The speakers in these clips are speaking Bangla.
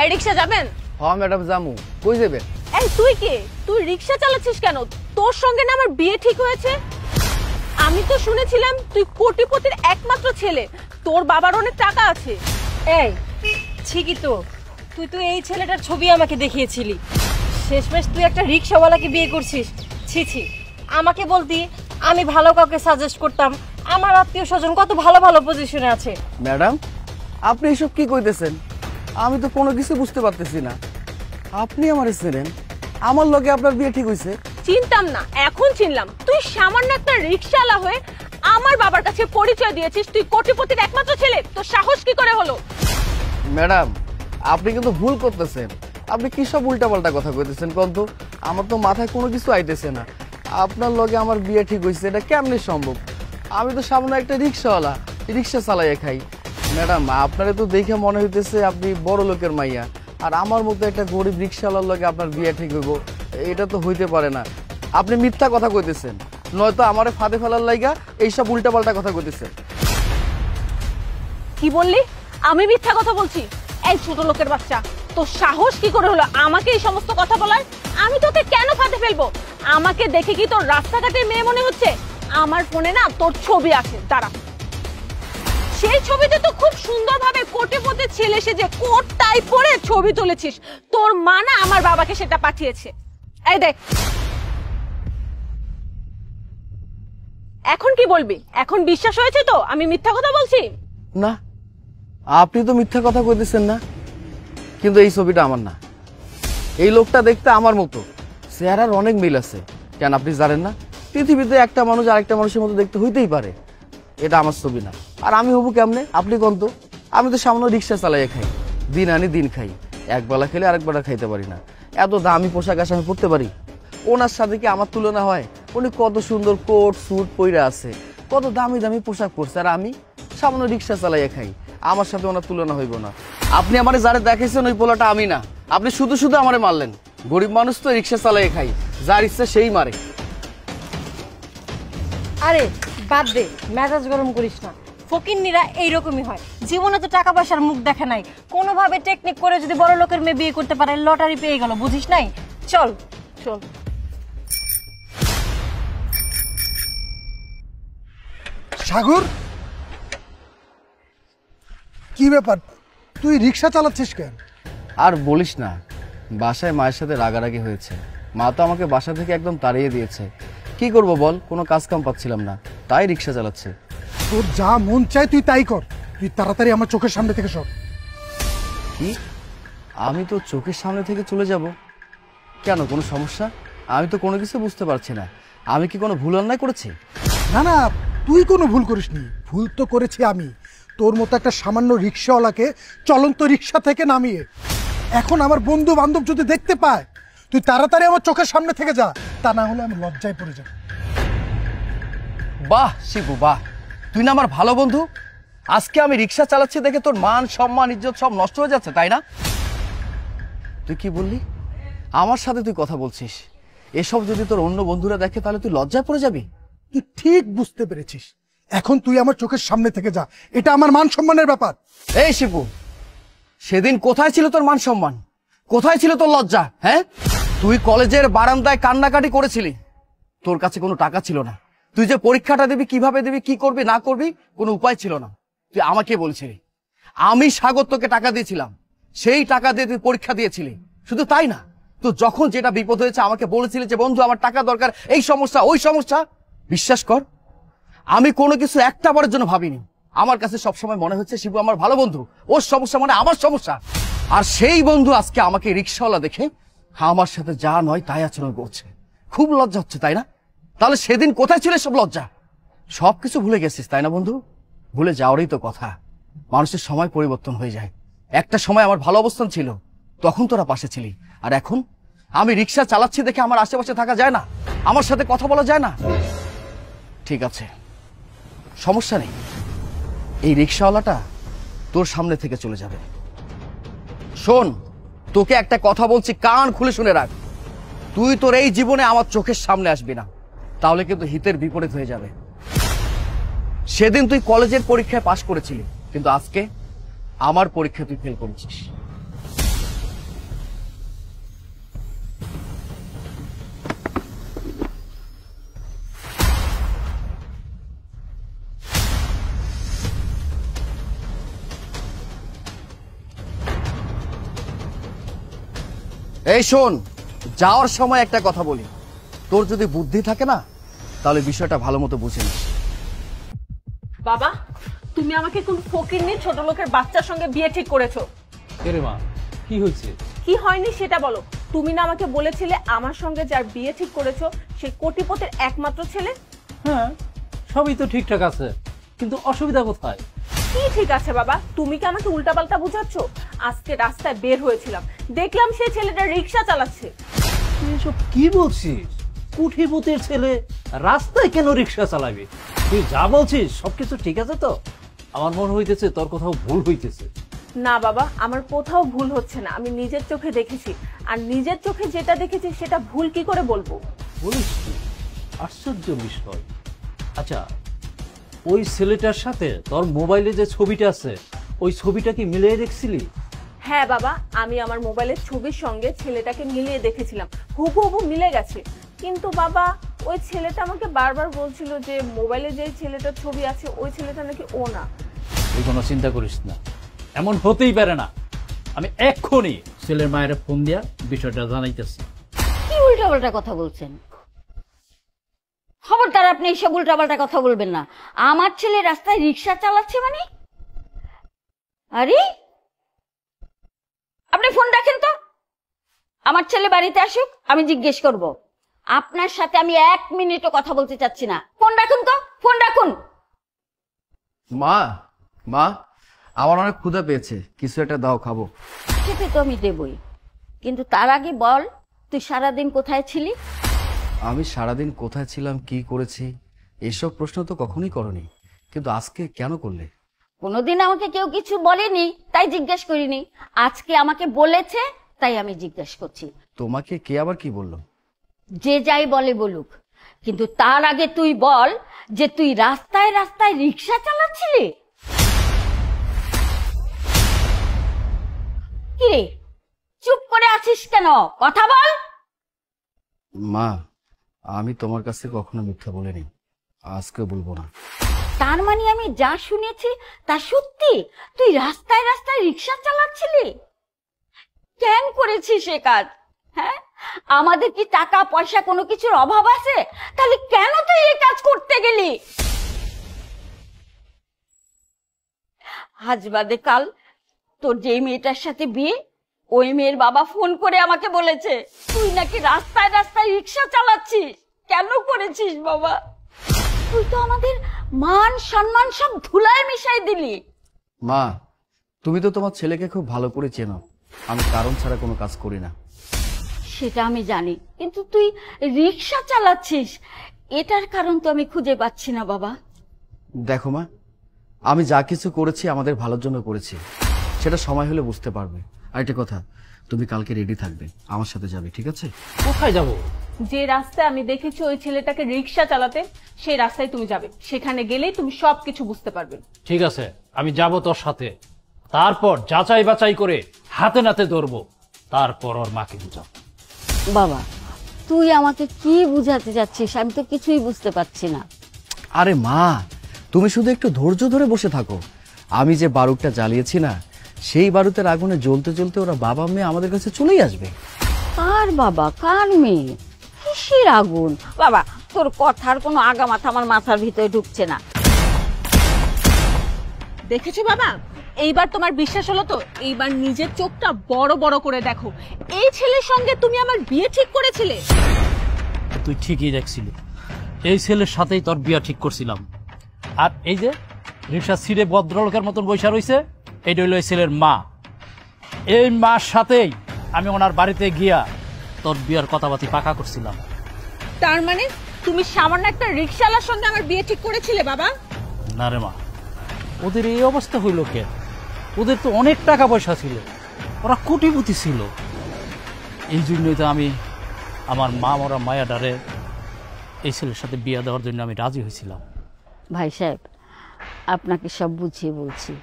এই রিকশা যাবেন? হ্যাঁ ম্যাডাম যামু। কই যাবেন? এই তুই কে? তুই রিকশা চালাচ্ছিস কেন? তোর সঙ্গে না আমার বিয়ে ঠিক হয়েছে। আমি তো শুনেছিলাম তুই কোটিপতির একমাত্র ছেলে, তোর বাবার অনেক টাকা আছে। এই ঠিকই তো, তুই তো এই ছেলেটার ছবি আমাকে দেখিয়েছিলি। শেষমেশ তুই একটা রিকশাওয়ালাকে বিয়ে করছিস। ছি ছি, আমাকে বলতি আমি ভালো কাউকে সাজেস্ট করতাম। আমার আত্মীয় স্বজন কত ভালো ভালো পজিশনে আছে। ম্যাডাম আপনি এসব কি কইতেছেন? আমি তো কোনো কিছু বুঝতে পারতেছি না। আপনি আমারে চেনেন? আমার লগে আপনার বিয়ে ঠিক হইছে? চিনতাম না, এখন চিনলাম। তুই সামান্য একটা রিকশাওয়ালা হয়ে আমার বাবার কাছে পরিচয় দিয়েছিস তুই কোটিপতির একমাত্র ছেলে। তোর সাহস কি করে হলো? ম্যাডাম আপনি কিন্তু ভুল করতেছেন। আপনি কি সব উল্টাপাল্টা কথা কইতেছেন কোন তো? আমার তো মাথায় কোনো কিছু আইতেছে না। আপনার লগে আমার বিয়ে ঠিক হইছে এটা কেমনে সম্ভব? আমি তো সামনে একটা রিকশাওয়ালা, রিকশা চালাইয়া খাই। ম্যাডাম আপনারে তো দেখে মনে হইতেছে আপনি বড় লোকের মাইয়া, আর আমার মতো একটা গরিব রিকশাওয়ালার লগে আপনার বিয়ে ঠিক হইব, এটা তো হইতে পারে না। আপনি মিথ্যা কথা কইতেছেন, নয়তো আমারে ফাঁদে ফেলার লাইগা এইসব উল্টাপাল্টা কথা কইতেছেন। কি বললি? আমি মিথ্যা কথা বলছি? এই ছোট লোকের বাচ্চা, তোর সাহস কি করে হলো আমাকে এই সমস্ত কথা বলার? আমি তোকে কেন ফাঁদে ফেলবো? আমাকে দেখে কি তোর রাস্তাঘাটের মেয়ে মনে হচ্ছে? আমার ফোনে না তোর ছবি আছে, দাঁড়া। সেই ছবিতে তো খুব সুন্দরভাবে কোটিপতি ছেলে সেজে কোট টাই পরে ছবি তুলেছিস। তোর মা না আমার বাবাকে সেটা পাঠিয়েছে। এই দেখ। এখন কি বলবি? এখন বিশ্বাস হয়েছে তো আমি মিথ্যা কথা বলছি? না আপনি তো মিথ্যা কথা কইতেছেন না, কিন্তু এই ছবিটা আমার না। এই লোকটা দেখতে আমার মতো, চেহারার অনেক মিল আছে। কেন আপনি জানেন না পৃথিবীতে একটা মানুষ আরেকটা মানুষের মতো দেখতে হইতেই পারে? এটা আমার ছবি না। আর আমি হবো কেমনে আপনি কোন তো? আমি তো সামনে রিক্সা চালাইয়া খাই, দিন আনি দিন খাই। একবেলা খেলে আরেকবেলা খাইতে পারি না। এত দামি পোশাক আশা আমি পরতে পারি? ওনার সাথে কি আমার তুলনা হয়? উনি কত সুন্দর কোট স্যুট পইরা আছে, কত দামি দামি পোশাক পরছে, আর আমি সামনে রিক্সা চালাইয়া খাই। আমার সাথে ওনার তুলনা হইব না। আপনি আমারে যারে দেখেছেন ওই পোলাটা আমি না। আপনি শুধু শুধু আমারে মারলেন। গরিব মানুষ তো রিক্সা চালাইয়া খাই, যার ইচ্ছা সেই মারে। আরে বাদ দে, মেজাজ গরম করিস না। ফকিন্নিরা এইরকমই হয়। জীবনে তো টাকা পয়সার মুখ দেখে নাই, কোনোভাবে টেকনিক করে যদি বড় লোকের মেয়ে বিয়ে করতে পারে, লটারি পেয়ে গেল, বুঝিস নাই? চল চল। সাগর, কি ব্যাপার? তুই রিক্সা চালাচ্ছিস কেন? আর বলিস না, বাসায় মায়ের সাথে রাগারাগি হয়েছে। মা তো আমাকে বাসা থেকে একদম তাড়িয়ে দিয়েছে। কি করব বল, কোনো কাজ কাম পাচ্ছিলাম না, তাই রিক্সা চালাচ্ছে। তোর যা মন চায় তুই তাই কর। তুই তাড়াতাড়ি আমার চোখের সামনে থেকে সর। কি? আমি তো চোখের সামনে থেকে চলে যাব? কেন, কোনো সমস্যা? আমি তো কোনো কিছু বুঝতে পারছি না। আমি কি কোনো ভুল অন্যায় করেছি? না না, তুই কোনো ভুল করিসনি। ভুল তো করেছি আমি, তোর মতো একটা সামান্য রিক্সাওয়ালাকে চলন্ত রিক্সা থেকে নামিয়ে। এখন আমার বন্ধু বান্ধব যদি দেখতে পায়, তুই তাড়াতাড়ি আমার চোখের সামনে থেকে যা, তা না হলে আমি লজ্জায় পড়ে যাব। বাহ শিবু বাহ, তুই না আমার ভালো বন্ধু। আজকে আমি রিক্সা চালাচ্ছি দেখে তোর মান সম্মান ইজ্জত সব নষ্ট হয়ে যাচ্ছে, তাই না? তুই কি বললি? আমার সাথে তুই কথা বলছিস? এসব যদি তোর অন্য বন্ধুরা দেখে তাহলে তুই লজ্জায় পড়ে যাবি। তুই ঠিক বুঝতে পেরেছিস। এখন তুই আমার চোখের সামনে থেকে যা, এটা আমার মান সম্মানের ব্যাপার। এই শিবু, সেদিন কোথায় ছিল তোর মান সম্মান? কোথায় ছিল তোর লজ্জা? হ্যাঁ, তুই কলেজের বারান্দায় কান্নাকাটি করেছিলি। তোর কাছে কোনো টাকা ছিল না। তুই যে পরীক্ষাটা দিবি, কিভাবে দিবি, কি করবি না করবি, কোনো উপায় ছিল না। তুই আমাকে বলছিলি, আমি সাগর তোকে টাকা দিয়েছিলাম, সেই টাকা দিয়ে তুই পরীক্ষা দিয়েছিলি। শুধু তাই না, তো যখন যেটা বিপদ হয়েছে আমাকে বলেছিলি যে বন্ধু আমার টাকা দরকার, এই সমস্যা ওই সমস্যা। বিশ্বাস কর, আমি কোনো কিছু একটা বারের জন্য ভাবিনি। আমার কাছে সবসময় মনে হচ্ছে শিবু আমার ভালো বন্ধু, ওর সমস্যা মানে আমার সমস্যা। আর সেই বন্ধু আজকে আমাকে রিক্সাওয়ালা দেখে আমার সাথে যা নয় তাই আচরণ করছে। খুব লজ্জা হচ্ছে, তাই না? তাহলে সেদিন কোথায় ছিল সব লজ্জা? সবকিছু ভুলে গেছিস, তাই না বন্ধু? ভুলে যাওয়ারই তো কথা। মানুষের সময় পরিবর্তন হয়ে যায়। একটা সময় আমার ভালো অবস্থান ছিল, তখন তোরা পাশে ছিলি। আর এখন আমি রিক্সা চালাচ্ছি দেখে আমার আশেপাশে থাকা যায় না, আমার সাথে কথা বলা যায় না। ঠিক আছে, সমস্যা নেই, এই রিক্সাওয়ালাটা তোর সামনে থেকে চলে যাবে। শোন, তোকে একটা কথা বলছি, কান খুলে শুনে রাখ। তুই তোর এই জীবনে আমার চোখের সামনে আসবি না, তাহলে কিন্তু হিতের বিপরীত হয়ে যাবে। সেদিন তুই কলেজের পরীক্ষায় পাশ করেছিলি, কিন্তু আজকে আমার পরীক্ষা তুই ফেল করেছিস। এই শোন, যাওয়ার সময় একটা কথা বলি, তোর যদি বুদ্ধি থাকে না তাহলে বিষয়টা ভালো মতো বুঝে নিস। বাবা, তুমি আমাকে কোন ফকিরনি ছোট লোকের বাচ্চার সঙ্গে বিয়ে ঠিক করেছো? রে মা, কি হয়েছে? কি হয়নি সেটা বলো। তুমি না আমাকে বলেছিলে আমার সঙ্গে যার বিয়ে ঠিক করেছো সে কোটিপতির একমাত্র ছেলে? হ্যাঁ, সবই তো ঠিকঠাক আছে, কিন্তু অসুবিধা কোথায়? কি ঠিক আছে বাবা? তুমি কি আমাকে উল্টাপাল্টা বুঝাচ্ছ? আজকে রাস্তায় বের হয়েছিলাম, দেখলাম সেই ছেলেটা রিক্সা চালাচ্ছে। তুই এসব কি বলছিস? কোটিপতির ছেলে রাস্তায় কেন রিক্সা চালাবে? তুই যা বলছিস সবকিছু ঠিক আছে তো? আমার মনে হইতেছে তোর কোথাও ভুল হইতেছে। না বাবা, আমার কোথাও ভুল হচ্ছে না, আমি নিজের চোখে দেখেছি। আর নিজের চোখে যেটা দেখেছি সেটা ভুল কি করে বলবো? বলিস কি? আশ্চর্য বিষয়। আচ্ছা, ওই ছেলেটার সাথে তোর মোবাইলে যে ছবিটা আছে ওই ছবিটা কি মিলিয়ে দেখছিলি? হ্যাঁ বাবা, আমি আমার মোবাইলের ছবির সঙ্গে ছেলেটাকে মিলিয়ে দেখেছিলাম, হুবহু মিলে গেছে। কিন্তু বাবা, ওই ছেলেটা আমাকে বারবার বলছিল যে মোবাইলে যে ছেলেটার ছবি আছে ওই ছেলেটা নাকি ও না। তুই কোনো চিন্তা করিস না, এমন হতেই পারে না। আমি এক্ষুনি ছেলের মায়ের ফোন দিয়া বিষয়টা জানাইতেছি। কি উল্টাপাল্টা কথা বলছেন? খবরদার আপনি এইসব উল্টাপাল্টা কথা বলবেন না। আমার ছেলে রাস্তায় রিক্সা চালাচ্ছে মানে? আরে আপনি ফোন রাখেন তো, আমার ছেলে বাড়িতে আসুক, আমি জিজ্ঞেস করব। আপনার সাথে আমি 1 মিনিটও কথা বলতে চাচ্ছি না। ফোন রাখুন তো, ফোন রাখুন। মা, মা, আমার অনেক ক্ষুধা পেয়েছে, কিছু একটা দাও, খাবো। খেতে তো আমি দেবই, কিন্তু তার আগে বল, তুই সারাদিন কোথায় ছিলি? আমি সারাদিন কোথায় ছিলাম, কি করেছি, এসব প্রশ্ন তো কখনোই করনি, কিন্তু আজকে কেন করলে? কোনোদিন আমাকে কেউ কিছু বলেনি তাই জিজ্ঞেস করিনি, আজকে আমাকে বলেছে তাই আমি জিজ্ঞেস করছি। তোমাকে কে আবার কি বললো? যে যাই বলে বলুক, কিন্তু তার আগে তুই বল যে তুই রাস্তায় রাস্তায় রিক্সা চালাচ্ছিলি। কিরে, চুপ করে আছিস কেন? কথা বল। মা, আমি তোমার কাছে কখনো মিথ্যা বলিনি, আজকে বলবো না। তার মানে আমি যা শুনেছি তা সত্যি? তুই রাস্তায় রাস্তায় রিক্সা চালাচ্ছিলি? কেন করেছিস সে কাজ? হ্যাঁ, আমাদের কি টাকা পয়সা কোনো কিছুর অভাব আছে? তাহলে কেন তুই এই কাজ করতে গেলি? আজ বাদে কাল তোর যে মেয়েটার সাথে বিয়ে, ওই মেয়ের বাবা ফোন করে আমাকে বলেছে তুই নাকি রাস্তায় রাস্তায় রিক্সা চালাচ্ছিস। কেন করেছিস বাবা? তুই তো আমাদের মান সম্মান সব ধুলায় মিশাই দিলি। মা, তুমি তো তোমার ছেলেকে খুব ভালো করে চেনো, আমি কারণ ছাড়া কোনো কাজ করি না। সেটা আমি জানি, কিন্তু তুই রিক্সা চালাচ্ছিস, এটার কারণ তো আমি খুঁজে পাচ্ছি না বাবা। দেখো মা, আমি যা কিছু করেছি আমাদের ভালোর জন্য করেছি, সেটা সময় হলে বুঝতে পারবে। আর একটা কথা, তুমি কালকে রেডি থাকবে, আমার সাথে যাবে, ঠিক আছে? কোথায় যাব? যে রাস্তায় আমি দেখেছি ওই ছেলেটাকে রিক্সা চালাতে, সেই রাস্তায় তুমি যাবে। সেখানে গেলেই তুমি সবকিছু বুঝতে পারবে। ঠিক আছে, আমি যাব তোর সাথে। তারপর যাচাই বাছাই করে হাতে নাতে ধরবো, তারপর ওর মাকে বুঝাবো। বাবা, তুই আমাকে কি বুঝাতে যাচ্ছিস? আমি তো কিছুই বুঝতে পারছি না। আরে মা, তুমি শুধু একটু ধৈর্য ধরে বসে থাকো। আমি যে বারুদটা জ্বালিয়েছি না, সেই বারুদের আগুনে জ্বলতে জ্বলতে ওরা বাবা মেয়ে আমাদের কাছে চলেই আসবে। কার বাবা কার মেয়ে? কিসের আগুন? বাবা, তোর কথার কোনো আগা মাথা আমার মাথার ভিতরে ঢুকছে না। দেখেছো বাবা, এইবার তোমার বিশ্বাস হলো তো? এইবার নিজের চোখটা বড় বড় করে দেখো। এই ছেলের সঙ্গে তুমি আমার বিয়ে ঠিক করেছিলে। তুই ঠিকই দেখছিলি, এই ছেলের সাথেই তোর বিয়া ঠিক করছিলাম। আর এই যে রিক্সা ছিঁড়ে ভদ্রলোকের মতন বৈশা রয়েছে, এইটা হইল এই ছেলের মা। এই মার সাথেই আমি ওনার বাড়িতে গিয়া তোর বিয়ার কথাবার্তি পাকা করছিলাম। তার মানে তুমি সামান্য একটা রিক্সাওয়ালার সঙ্গে আমার বিয়ে ঠিক করেছিলে বাবা? না রে মা, ওদের এই অবস্থা হইল কেন? ওদের তো অনেক টাকা পয়সা ছিল, ওরা কোটিপতি ছিল। এই জন্যই তো আমি আমার মা মরা মায়াডারে এই ছেলের সাথে বিয়ে দেওয়ার জন্য আমি রাজি হয়েছিলাম। ভাই সাহেব, আপনাকে সব বুঝিয়ে বলছি,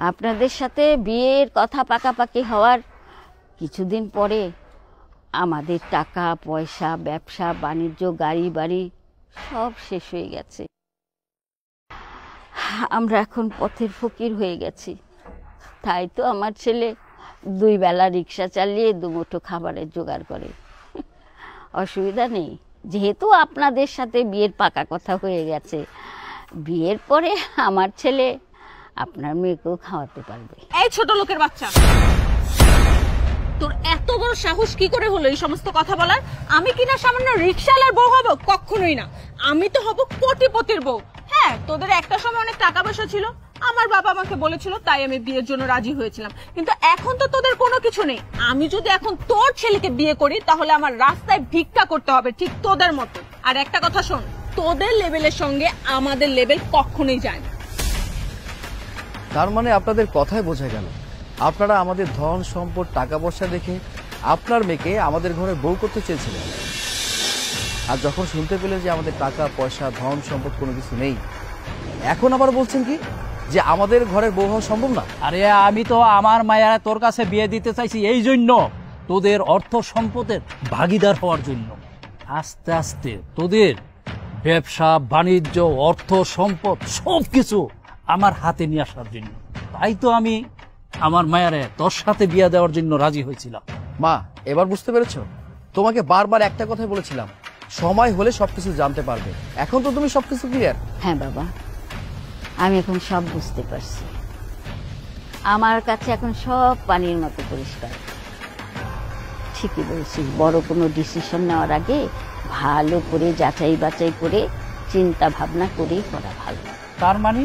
আপনাদের সাথে বিয়ের কথা পাকাপাকি হওয়ার কিছুদিন পরে আমাদের টাকা পয়সা, ব্যবসা বাণিজ্য, গাড়ি বাড়ি সব শেষ হয়ে গেছে। আমরা এখন পথের ফকির হয়ে গেছি। তাই তো আমার ছেলে দুই বেলা রিক্সা চালিয়ে দুমুঠো খাবারের জোগাড় করে। অসুবিধা নেই, যেহেতু আপনাদের সাথে বিয়ের পাকা কথা হয়ে গেছে, বিয়ের পরে আমার ছেলে আপনার মেয়েকেও খাওয়াতে পারবে। এই ছোট লোকের বাচ্চা, তোর এত বড় সাহস কি করে হলো এই সমস্ত কথা বলার? আমি কিনা সামান্য রিকশাওয়ালার বউ হব? কখনোই না, আমি তো হব কোটিপতির বউ। হ্যাঁ, তোদের একটা সময় অনেক টাকা পয়সা ছিল, আমার বাবা আমাকে বলেছিল, তাই আমি বিয়ের জন্য রাজি হয়েছিলাম। কিন্তু এখন তো তোদের কোনো কিছু নেই। আমি যদি এখন তোর ছেলেকে বিয়ে করি তাহলে আমার রাস্তায় ভিক্ষা করতে হবে, ঠিক তোদের মতো। আর একটা কথা শোন, তোদের লেভেলের সঙ্গে আমাদের লেভেল কখনোই যায় না। তার মানে আপনাদের কথাই বোঝা গেল আপনারা আমাদের ধন সম্পদ টাকা পয়সা দেখে আপনার মেয়েকে আমাদের ঘরে বউ করতে চেয়েছিলেন, আর যখন শুনতে পেলেন যে আমাদের টাকা পয়সা ধন সম্পদ কোনো কিছু নেই, এখন আবার বলছেন কি যে আমাদের ঘরের বউ হওয়া সম্ভব না? আরে আমি তো আমার মায়েরা তোর কাছে বিয়ে দিতে চাইছি এই জন্য, তোদের অর্থ সম্পদের ভাগিদার হওয়ার জন্য। আস্তে আস্তে তোদের ব্যবসা বাণিজ্য অর্থ সম্পদ সবকিছু আমার হাতে নিয়ে আসার জন্য। তাই তো আমি আমার মায়েরে তোর সাথে বিয়ে দেওয়ার জন্য রাজি হয়েছিলাম। মা, এবার বুঝতে পেরেছো? তোমাকে বারবার একটা কথাই বলেছিলাম, সময় হলে সবকিছু জানতে পারবে। এখন তো তুমি সবকিছু ক্লিয়ার। হ্যাঁ বাবা, আমি এখন সব বুঝতে পারছি। আমার কাছে এখন সব পানির মতো পরিষ্কার। ঠিকই বলছিস, বড় কোনো ডিসিশন নেওয়ার আগে ভালো করে যাচাই বাছাই করে চিন্তা ভাবনা করেই করা ভালো। তার মানে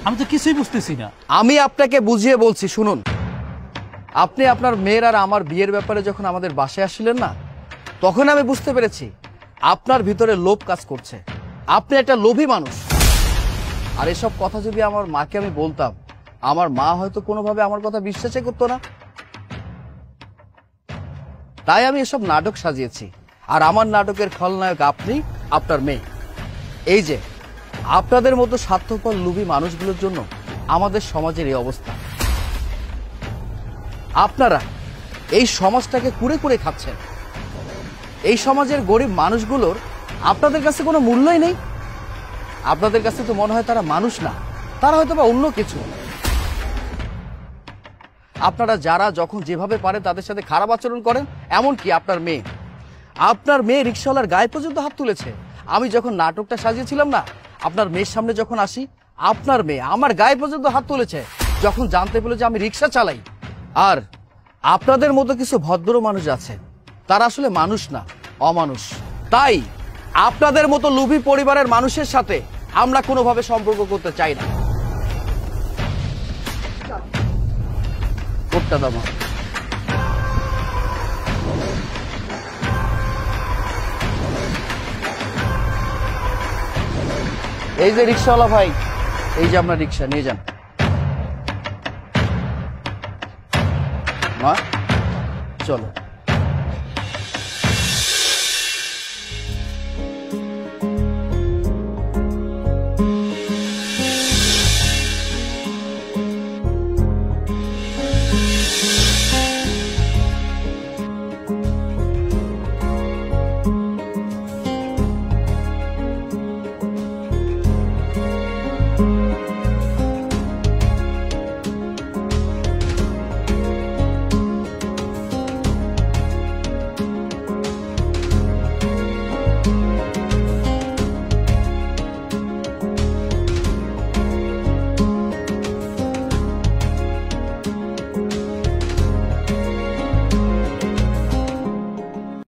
আমি তো কিছুই বুঝতেছি না। আমি আপনাকে বুঝিয়ে বলছি, শুনুন। আপনি আপনার মেয়ের আর আমার বিয়ের ব্যাপারে যখন আমাদের বাসায় আসছিলেন না, তখন আমি বুঝতে পেরেছি আপনার ভিতরে লোভ কাজ করছে। আপনি একটা লোভী মানুষ। আর এসব কথা যদি আমার মাকে আমি বলতাম, আমার মা হয়তো কোনোভাবে আমার কথা বিশ্বাসই করতো না। তাই আমি এসব নাটক সাজিয়েছি, আর আমার নাটকের খলনায়ক আপনি, আপনার মেয়ে। এই যে আপনাদের মতো স্বার্থপর লোভী মানুষগুলোর জন্য আমাদের সমাজের এই অবস্থা। আপনারা এই সমাজটাকে কুড়ে কুড়ে খাচ্ছেন। এই সমাজের গরিব মানুষগুলোর আপনাদের কাছে কোনো মূল্যই নেই। আপনাদের কাছে তো মনে হয় তারা মানুষ না, তারা হয়তো বা অন্য কিছু। আপনারা যারা যখন যেভাবে পারে তাদের সাথে খারাপ আচরণ করেন, এমনকি আপনার মেয়ে রিকশাওয়ালার গায়ে পর্যন্ত হাত তুলেছে। আমি যখন নাটকটা সাজিয়েছিলাম না, আপনার মেয়ের সামনে যখন আসি, আপনার মেয়ে আমার গায়ে পর্যন্ত হাত তুলেছে যখন জানতে পেল যে আমি রিকশা চালাই। আর আপনাদের মতো কিছু ভদ্র মানুষ আছে, তারা আসলে মানুষ না, অমানুষ। তাই আপনাদের মতো লোভী পরিবারের মানুষের সাথে আমরা কোনোভাবে সম্পর্ক করতে চাই না। কোটটা দাও মা। এই যে রিকশাওয়ালা ভাই, এই যে আপনার রিকশা, নিয়ে যান। মা চলো।